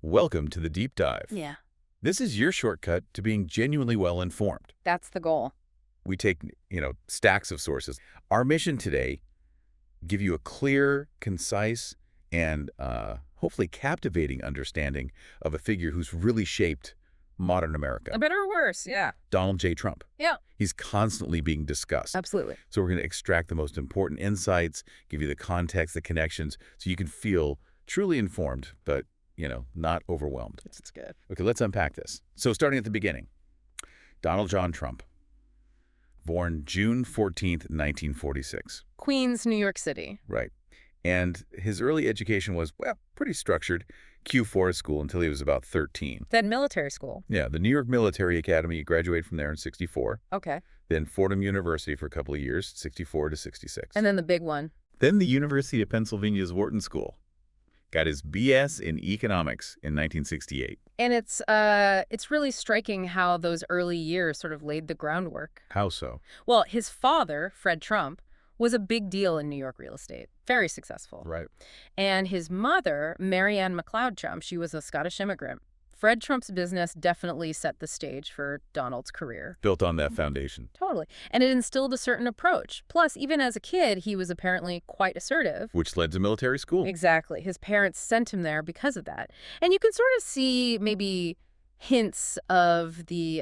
Welcome to the Deep Dive. Yeah, This is your shortcut to being genuinely well-informed. that's the goal. We take, stacks of sources. Our mission today, give you a clear, concise, and hopefully captivating understanding of a figure who's really shaped modern America. A better or worse, yeah. Donald J. Trump. Yeah. He's constantly being discussed. Absolutely. So we're going to extract the most important insights, give you the context, the connections, so you can feel truly informed, but not overwhelmed. It's good. Okay, let's unpack this. So starting at the beginning, Donald John Trump, born June 14th, 1946. Queens, New York City. Right. And his early education was, pretty structured. Q Forest School until he was about 13. Then military school. Yeah, the New York Military Academy, he graduated from there in 64. Okay. Then Fordham University for a couple of years, 64 to 66. And then the big one. Then the University of Pennsylvania's Wharton School. Got his BS in economics in 1968. And it's really striking how those early years sort of laid the groundwork. How so? Well, his father, Fred Trump, was a big deal in New York real estate. Very successful. Right. And his mother, Mary Ann McLeod Trump, she was a Scottish immigrant. Fred Trump's business definitely set the stage for Donald's career. Built on that foundation. Totally. And it instilled a certain approach. Plus, even as a kid, he was apparently quite assertive. Which led to military school. Exactly. His parents sent him there because of that. And you can sort of see maybe hints of the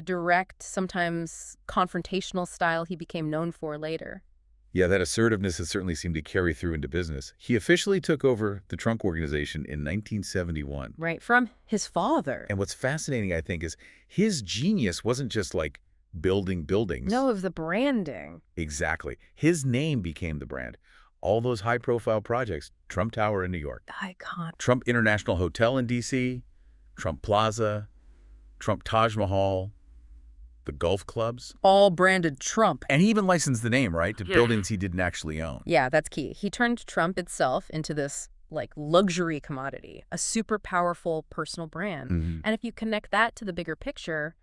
direct, sometimes confrontational style he became known for later. Yeah, that assertiveness has certainly seemed to carry through into business. He officially took over the Trump Organization in 1971. Right, from his father. And what's fascinating, I think, is his genius wasn't just like building buildings. No, of the branding. Exactly. His name became the brand. All those high-profile projects, Trump Tower in New York, Icon. Trump International Hotel in D.C., Trump Plaza, Trump Taj Mahal, the golf clubs. All branded Trump. And he even licensed the name, right, to buildings he didn't actually own. Yeah, that's key. He turned Trump itself into this, luxury commodity, a super powerful personal brand. And if you connect that to the bigger picture,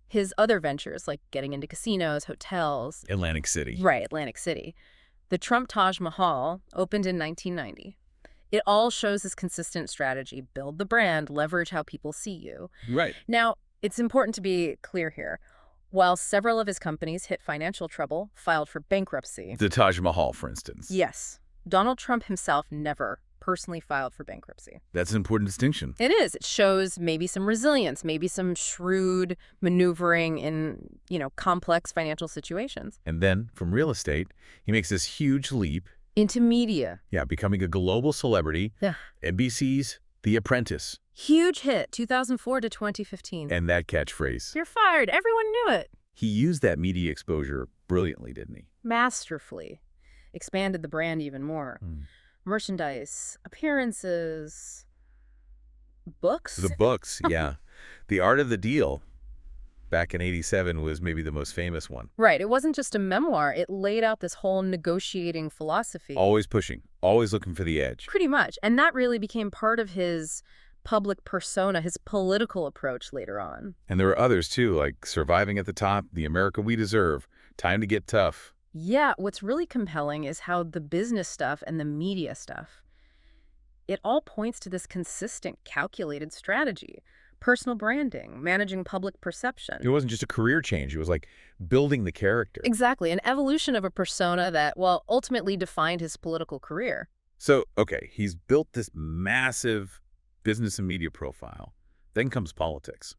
his other ventures, like getting into casinos, hotels. Atlantic City. Right, Atlantic City. The Trump Taj Mahal opened in 1990. It all shows this consistent strategy. Build the brand, leverage how people see you. Right. Now, it's important to be clear here. While several of his companies hit financial trouble, filed for bankruptcy. The Taj Mahal, for instance. Yes. Donald Trump himself never personally filed for bankruptcy. That's an important distinction. It is. It shows maybe some resilience, maybe some shrewd maneuvering in, complex financial situations. And then, from real estate, he makes this huge leap. Into media. Yeah, becoming a global celebrity. Yeah. NBC's The Apprentice. Huge hit, 2004 to 2015. And that catchphrase. You're fired. Everyone knew it. He used that media exposure brilliantly, didn't he? Masterfully. Expanded the brand even more. Merchandise, appearances, books. The books, yeah. The Art of the Deal, back in '87, was maybe the most famous one. Right. It wasn't just a memoir. It laid out this whole negotiating philosophy. Always pushing, always looking for the edge. Pretty much. And that really became part of his public persona, his political approach later on. And there were others, too, like Surviving at the Top, The America We Deserve, Time to Get Tough. Yeah, what's really compelling is how the business stuff and the media stuff, it all points to this consistent, calculated strategy. Personal branding, managing public perception. It wasn't just a career change. It was like building the character. Exactly, an evolution of a persona that, ultimately defined his political career. So, okay, he's built this massive business and media profile. Then comes politics,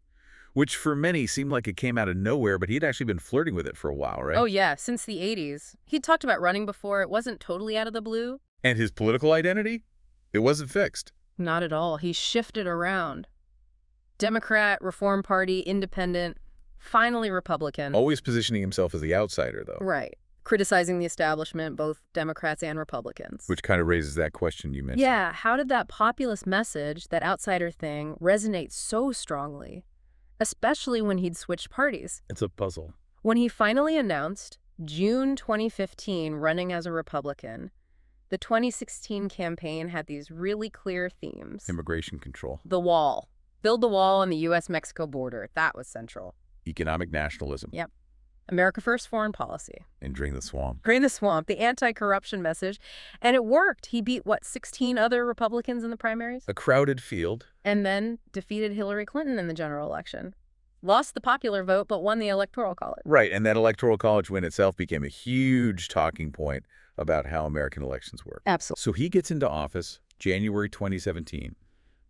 which for many seemed like it came out of nowhere, but he'd actually been flirting with it for a while, right? Oh, yeah, since the 80s. He'd talked about running before. It wasn't totally out of the blue. And his political identity? It wasn't fixed. Not at all. He shifted around. Democrat, Reform Party, Independent, finally Republican. Always positioning himself as the outsider, though. Right. Criticizing the establishment, both Democrats and Republicans. Which kind of raises that question you mentioned. Yeah, how did that populist message, that outsider thing, resonate so strongly? Especially when he'd switched parties. It's a puzzle. When he finally announced, June 2015, running as a Republican, the 2016 campaign had these really clear themes. Immigration control. The wall. Build the wall on the U.S.-Mexico border. That was central. Economic nationalism. Yep. America First foreign policy. And drain the swamp. Drain the swamp, the anti-corruption message. And it worked. He beat, 16 other Republicans in the primaries? A crowded field. And then defeated Hillary Clinton in the general election. Lost the popular vote, but won the Electoral College. Right, and that Electoral College win itself became a huge talking point about how American elections work. Absolutely. So he gets into office January 2017,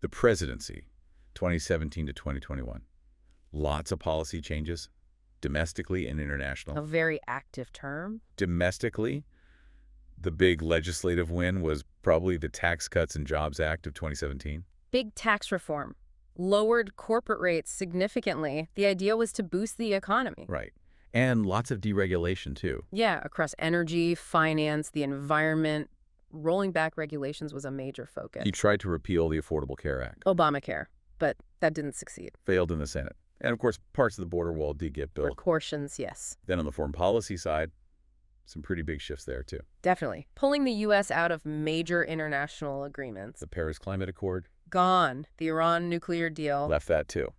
the presidency, 2017 to 2021. Lots of policy changes, domestically and international. A very active term. Domestically, the big legislative win was probably the Tax Cuts and Jobs Act of 2017. Big tax reform. Lowered corporate rates significantly. The idea was to boost the economy. Right. And lots of deregulation, too. Yeah, across energy, finance, the environment. Rolling back regulations was a major focus. He tried to repeal the Affordable Care Act. Obamacare, but that didn't succeed. Failed in the Senate. And, of course, parts of the border wall did get built. Precautions, yes. Then on the foreign policy side, some pretty big shifts there, too. Definitely. Pulling the U.S. out of major international agreements. The Paris Climate Accord. Gone. The Iran nuclear deal. Left that, too.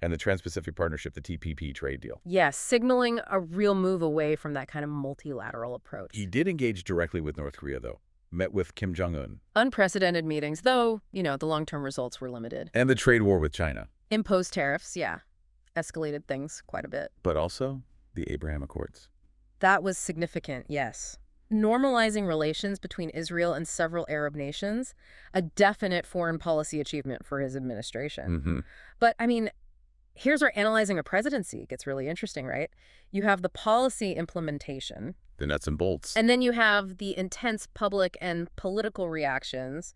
And the Trans-Pacific Partnership, the TPP trade deal. Yes, signaling a real move away from that kind of multilateral approach. He did engage directly with North Korea, though. Met with Kim Jong-un. Unprecedented meetings, though, the long-term results were limited. And the trade war with China. Imposed tariffs, yeah. Escalated things quite a bit. But also the Abraham Accords. That was significant, yes. Normalizing relations between Israel and several Arab nations, a definite foreign policy achievement for his administration. But, here's where analyzing a presidency gets really interesting, right? You have the policy implementation. The nuts and bolts. And then you have the intense public and political reactions,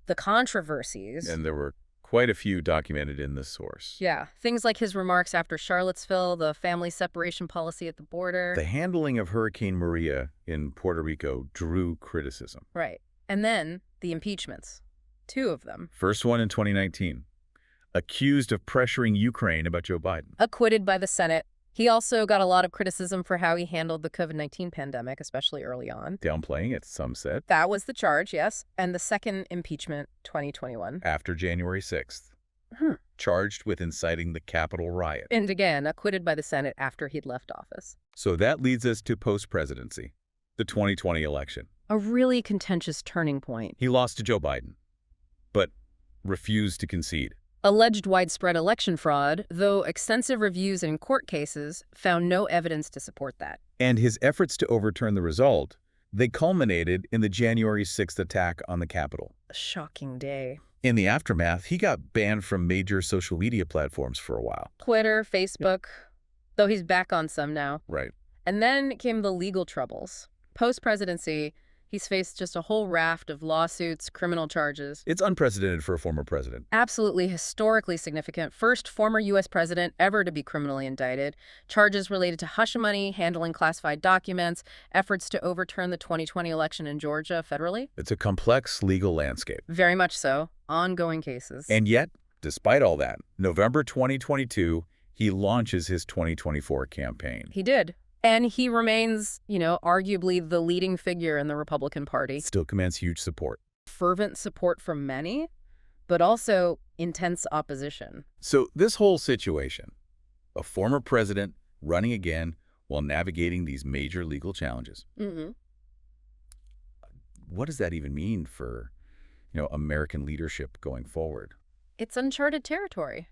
the controversies. And there were quite a few documented in this source. Yeah, things like his remarks after Charlottesville, the family separation policy at the border. The handling of Hurricane Maria in Puerto Rico drew criticism. Right. And then the impeachments. 2 of them. First one in 2019. Accused of pressuring Ukraine about Joe Biden. Acquitted by the Senate. He also got a lot of criticism for how he handled the COVID-19 pandemic, especially early on. Downplaying it, some said. That was the charge, yes. And the second impeachment, 2021. After January 6th. Charged with inciting the Capitol riot. And again, acquitted by the Senate after he'd left office. So that leads us to post-presidency, the 2020 election. A really contentious turning point. He lost to Joe Biden, but refused to concede. Alleged widespread election fraud, though extensive reviews in court cases found no evidence to support that. And his efforts to overturn the result, they culminated in the January 6th attack on the Capitol. A shocking day. In the aftermath, he got banned from major social media platforms for a while. Twitter, Facebook, though he's back on some now. Right. And then came the legal troubles. Post-presidency, he's faced just a whole raft of lawsuits, criminal charges. It's unprecedented for a former president. Absolutely historically significant. First former U.S. president ever to be criminally indicted. Charges related to hush money, handling classified documents, efforts to overturn the 2020 election in Georgia federally. It's a complex legal landscape. Very much so. Ongoing cases. And yet, despite all that, November 2022, he launches his 2024 campaign. He did. And he remains, arguably the leading figure in the Republican Party. Still commands huge support. Fervent support from many, but also intense opposition. So this whole situation, a former president running again while navigating these major legal challenges. What does that even mean for, American leadership going forward? It's uncharted territory.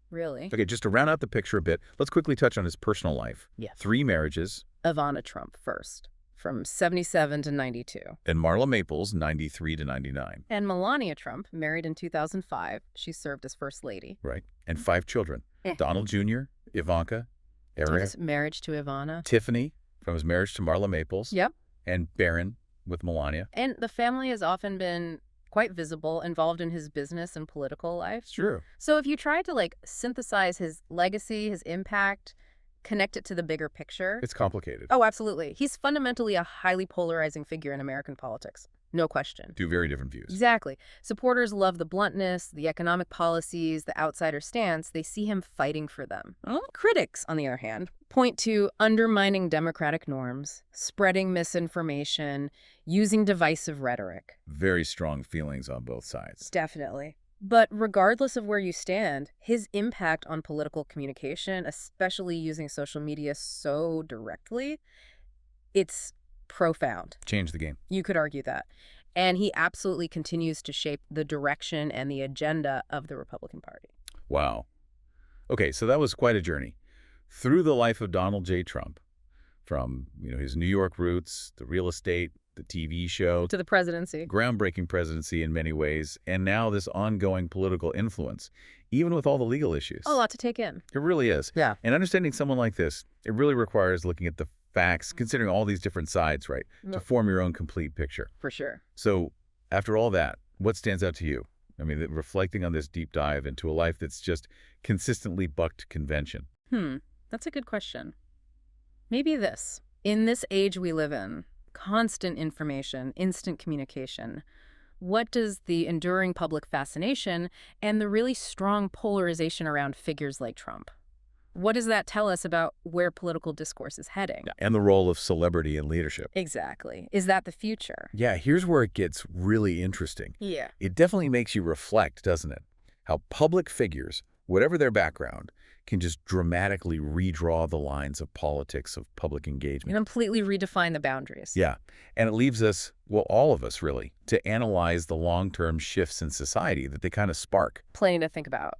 Really? Okay, just to round out the picture a bit, let's quickly touch on his personal life. Yeah. 3 marriages. Ivana Trump first, from 77 to 92. And Marla Maples, 93 to 99. And Melania Trump, married in 2005. She served as First Lady. Right. And 5 children. Donald Jr., Ivanka, Eric, His marriage to Ivana. Tiffany, from his marriage to Marla Maples. Yep. And Barron with Melania. And the family has often been quite visible, involved in his business and political life. Sure. So if you try to synthesize his legacy, his impact, connect it to the bigger picture. It's complicated. Oh, absolutely. He's fundamentally a highly polarizing figure in American politics. No question. 2 very different views. Exactly. Supporters love the bluntness, the economic policies, the outsider stance. They see him fighting for them. Critics, on the other hand, point to undermining democratic norms, spreading misinformation, using divisive rhetoric. Very strong feelings on both sides. Definitely. But regardless of where you stand, his impact on political communication, especially using social media so directly, it's profound. Change the game. You could argue that. And he absolutely continues to shape the direction and the agenda of the Republican Party. Wow. Okay, so that was quite a journey. Through the life of Donald J. Trump, from his New York roots, the real estate, the TV show, To the presidency. groundbreaking presidency in many ways, and now this ongoing political influence, even with all the legal issues. A lot to take in. It really is. Yeah. And understanding someone like this, it really requires looking at the facts, considering all these different sides, right, to form your own complete picture. For sure. So after all that, what stands out to you? I mean, reflecting on this deep dive into a life that's just consistently bucked convention. That's a good question. Maybe this. In this age we live in, constant information, instant communication, what does the enduring public fascination and the really strong polarization around figures like Trump, what does that tell us about where political discourse is heading? And the role of celebrity in leadership. Exactly. Is that the future? Yeah, here's where it gets really interesting. Yeah. It definitely makes you reflect, doesn't it? How public figures, whatever their background, can just dramatically redraw the lines of politics, of public engagement. Completely redefine the boundaries. Yeah, and it leaves us, well, all of us really, to analyze the long-term shifts in society that they kind of spark. Plenty to think about.